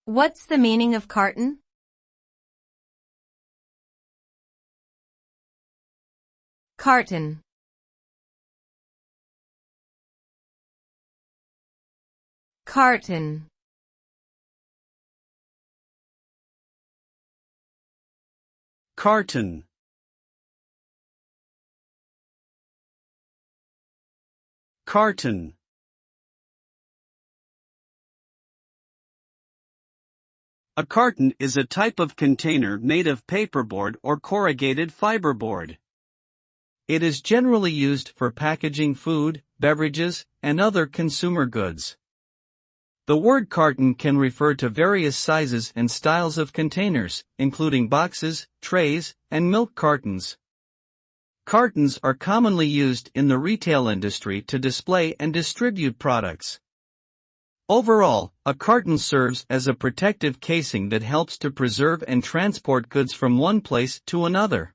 What's the meaning of carton? Carton. Carton. Carton. Carton. A carton is a type of container made of paperboard or corrugated fiberboard. It is generally used for packaging food, beverages, and other consumer goods. The word carton can refer to various sizes and styles of containers, including boxes, trays, and milk cartons. Cartons are commonly used in the retail industry to display and distribute products. Overall, a carton serves as a protective casing that helps to preserve and transport goods from one place to another.